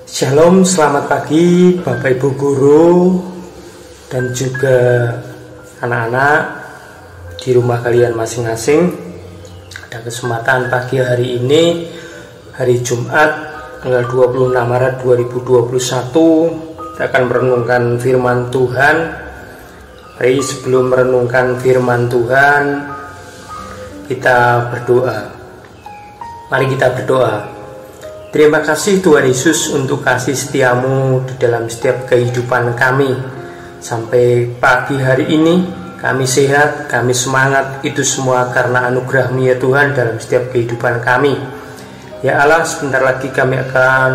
Shalom, selamat pagi Bapak Ibu Guru dan juga anak-anak di rumah kalian masing-masing. Pada kesempatan pagi hari ini, hari Jumat tanggal 26 Maret 2021, kita akan merenungkan firman Tuhan. Mari sebelum merenungkan firman Tuhan, kita berdoa. Mari kita berdoa. Terima kasih Tuhan Yesus untuk kasih setiamu di dalam setiap kehidupan kami. Sampai pagi hari ini kami sehat, kami semangat. Itu semua karena anugerah-Mu ya Tuhan dalam setiap kehidupan kami. Ya Allah, sebentar lagi kami akan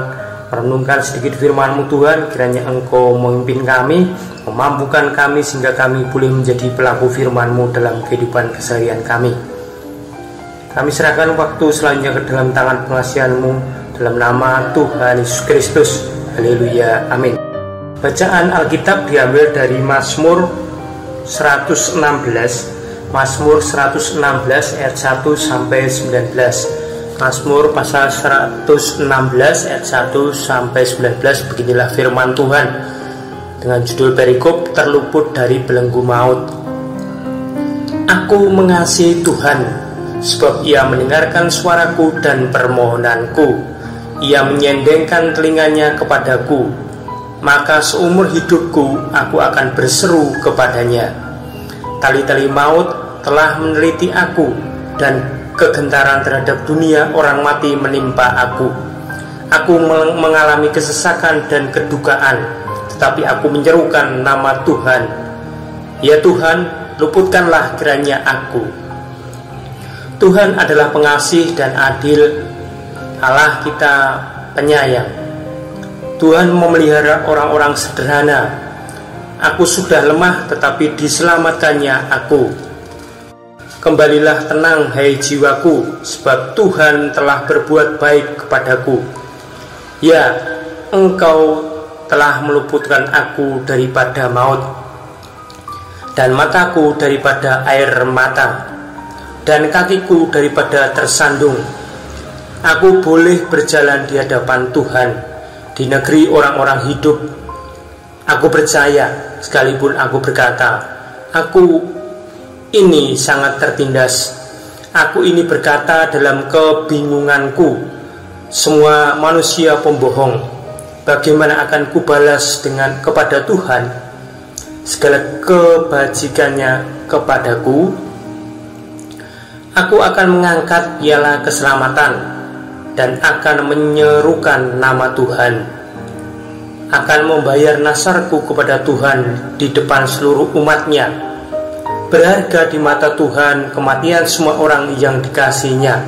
merenungkan sedikit firman-Mu Tuhan. Kiranya Engkau memimpin kami, memampukan kami sehingga kami boleh menjadi pelaku firman-Mu dalam kehidupan keseharian kami. Kami serahkan waktu selanjutnya ke dalam tangan pengasihan-Mu, dalam nama Tuhan Yesus Kristus. Haleluya, amin. Bacaan Alkitab diambil dari Mazmur 116. Mazmur 116 ayat 1 sampai 19. Mazmur pasal 116 ayat 1 sampai 19. Beginilah firman Tuhan dengan judul perikop terluput dari belenggu maut. Aku mengasihi Tuhan, sebab Ia mendengarkan suaraku dan permohonanku. Ia menyendengkan telinganya kepadaku, maka seumur hidupku aku akan berseru kepadanya. Tali-tali maut telah meneliti aku, dan kegentaran terhadap dunia orang mati menimpa aku. Aku mengalami kesesakan dan kedukaan, tetapi aku menyerukan nama Tuhan. Ya Tuhan, luputkanlah kiranya aku. Tuhan adalah pengasih dan adil, Allah kita penyayang. Tuhan memelihara orang-orang sederhana. Aku sudah lemah tetapi diselamatkannya aku. Kembalilah tenang hai jiwaku, sebab Tuhan telah berbuat baik kepadaku. Ya, Engkau telah meluputkan aku daripada maut, dan mataku daripada air mata, dan kakiku daripada tersandung. Aku boleh berjalan di hadapan Tuhan di negeri orang-orang hidup. Aku percaya, sekalipun aku berkata, aku ini sangat tertindas. Aku ini berkata dalam kebingunganku, semua manusia pembohong. Bagaimana akan kubalas kepada Tuhan segala kebajikannya kepadaku? Aku akan mengangkat piala keselamatan dan akan menyerukan nama Tuhan. Akan membayar nasarku kepada Tuhan di depan seluruh umatnya. Berharga di mata Tuhan kematian semua orang yang dikasihinya.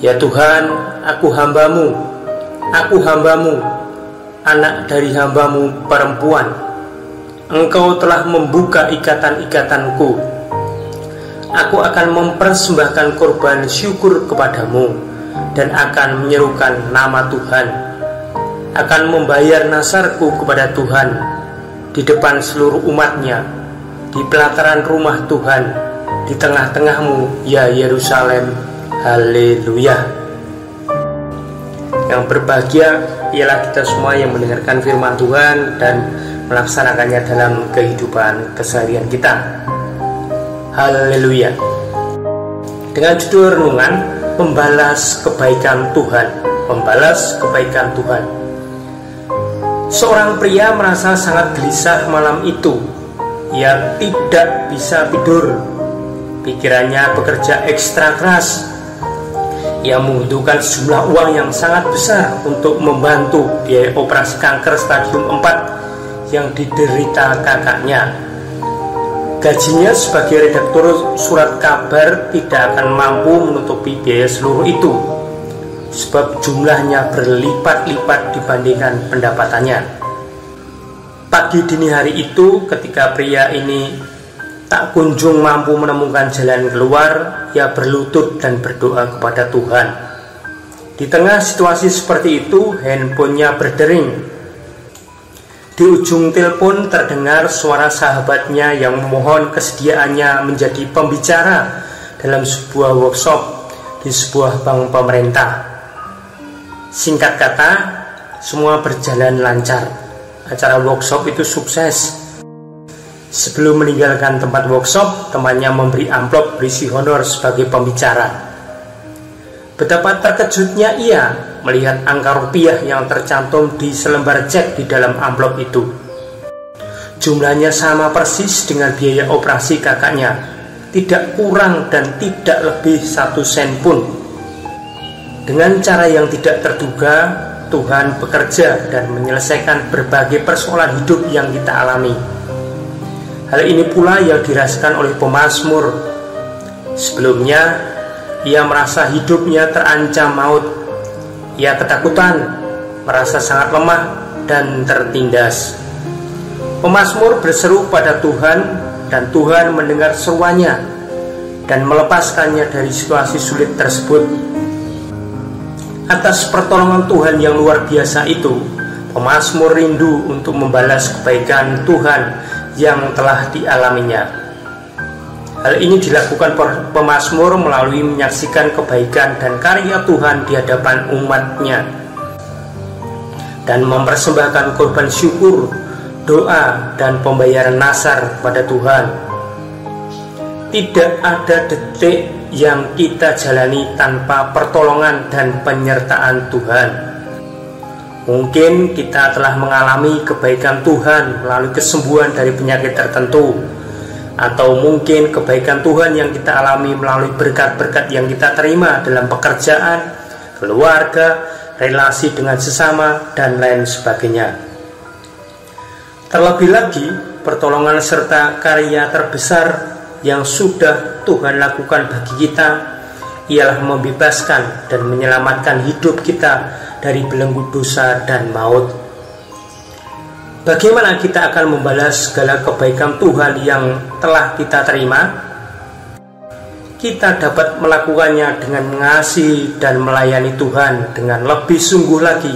Ya Tuhan, aku hambamu, anak dari hambamu perempuan. Engkau telah membuka ikatan-ikatanku. Aku akan mempersembahkan korban syukur kepadamu, dan akan menyerukan nama Tuhan. Akan membayar nasarku kepada Tuhan di depan seluruh umatnya, di pelataran rumah Tuhan, di tengah-tengahmu ya Yerusalem. Haleluya. Yang berbahagia ialah kita semua yang mendengarkan firman Tuhan dan melaksanakannya dalam kehidupan keseharian kita. Haleluya. Dengan judul renungan, membalas kebaikan Tuhan. Membalas kebaikan Tuhan. Seorang pria merasa sangat gelisah malam itu. Ia tidak bisa tidur. Pikirannya bekerja ekstra keras. Ia membutuhkan sejumlah uang yang sangat besar untuk membantu biaya operasi kanker stadium 4 yang diderita kakaknya. Gajinya sebagai redaktur surat kabar tidak akan mampu menutupi biaya seluruh itu, sebab jumlahnya berlipat-lipat dibandingkan pendapatannya. Pagi dini hari itu, ketika pria ini tak kunjung mampu menemukan jalan keluar, ia berlutut dan berdoa kepada Tuhan. Di tengah situasi seperti itu, handphonenya berdering. Di ujung telepon terdengar suara sahabatnya yang memohon kesediaannya menjadi pembicara dalam sebuah workshop di sebuah bank pemerintah. Singkat kata, semua berjalan lancar. Acara workshop itu sukses. Sebelum meninggalkan tempat workshop, temannya memberi amplop berisi honor sebagai pembicara. Betapa terkejutnya ia melihat angka rupiah yang tercantum di selembar cek di dalam amplop itu. Jumlahnya sama persis dengan biaya operasi kakaknya, tidak kurang dan tidak lebih 1 sen pun. Dengan cara yang tidak terduga, Tuhan bekerja dan menyelesaikan berbagai persoalan hidup yang kita alami. Hal ini pula yang dirasakan oleh pemazmur. Sebelumnya, ia merasa hidupnya terancam maut. Ia ketakutan, merasa sangat lemah dan tertindas. Pemazmur berseru pada Tuhan dan Tuhan mendengar seruannya dan melepaskannya dari situasi sulit tersebut. Atas pertolongan Tuhan yang luar biasa itu, pemazmur rindu untuk membalas kebaikan Tuhan yang telah dialaminya. Hal ini dilakukan pemazmur melalui menyaksikan kebaikan dan karya Tuhan di hadapan umatnya dan mempersembahkan korban syukur, doa, dan pembayaran nasar pada Tuhan. Tidak ada detik yang kita jalani tanpa pertolongan dan penyertaan Tuhan. Mungkin kita telah mengalami kebaikan Tuhan melalui kesembuhan dari penyakit tertentu, atau mungkin kebaikan Tuhan yang kita alami melalui berkat-berkat yang kita terima dalam pekerjaan, keluarga, relasi dengan sesama, dan lain sebagainya. Terlebih lagi, pertolongan serta karya terbesar yang sudah Tuhan lakukan bagi kita ialah membebaskan dan menyelamatkan hidup kita dari belenggu dosa dan maut. Bagaimana kita akan membalas segala kebaikan Tuhan yang telah kita terima? Kita dapat melakukannya dengan mengasihi dan melayani Tuhan dengan lebih sungguh lagi,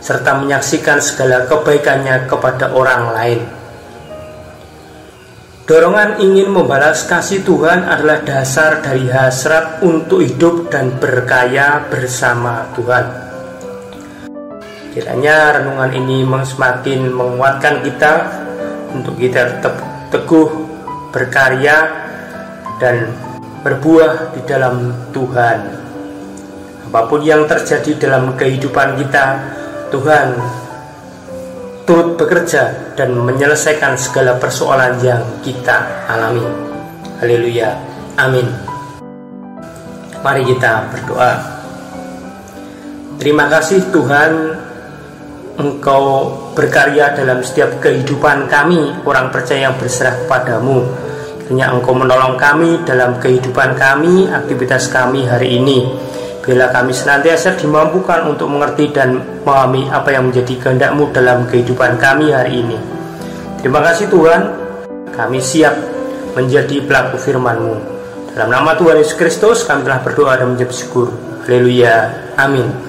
serta menyaksikan segala kebaikannya kepada orang lain. Dorongan ingin membalas kasih Tuhan adalah dasar dari hasrat untuk hidup dan berkaya bersama Tuhan. Kiranya renungan ini semakin menguatkan kita untuk kita tetap teguh berkarya dan berbuah di dalam Tuhan. Apapun yang terjadi dalam kehidupan kita, Tuhan turut bekerja dan menyelesaikan segala persoalan yang kita alami. Haleluya, amin. Mari kita berdoa. Terima kasih Tuhan, Engkau berkarya dalam setiap kehidupan kami, orang percaya yang berserah kepadamu. Kiranya Engkau menolong kami dalam kehidupan kami, aktivitas kami hari ini. Bila kami senantiasa dimampukan untuk mengerti dan memahami apa yang menjadi kehendak-Mu dalam kehidupan kami hari ini. Terima kasih Tuhan, kami siap menjadi pelaku firman-Mu. Dalam nama Tuhan Yesus Kristus kami telah berdoa dan mengucap syukur. Haleluya, amin.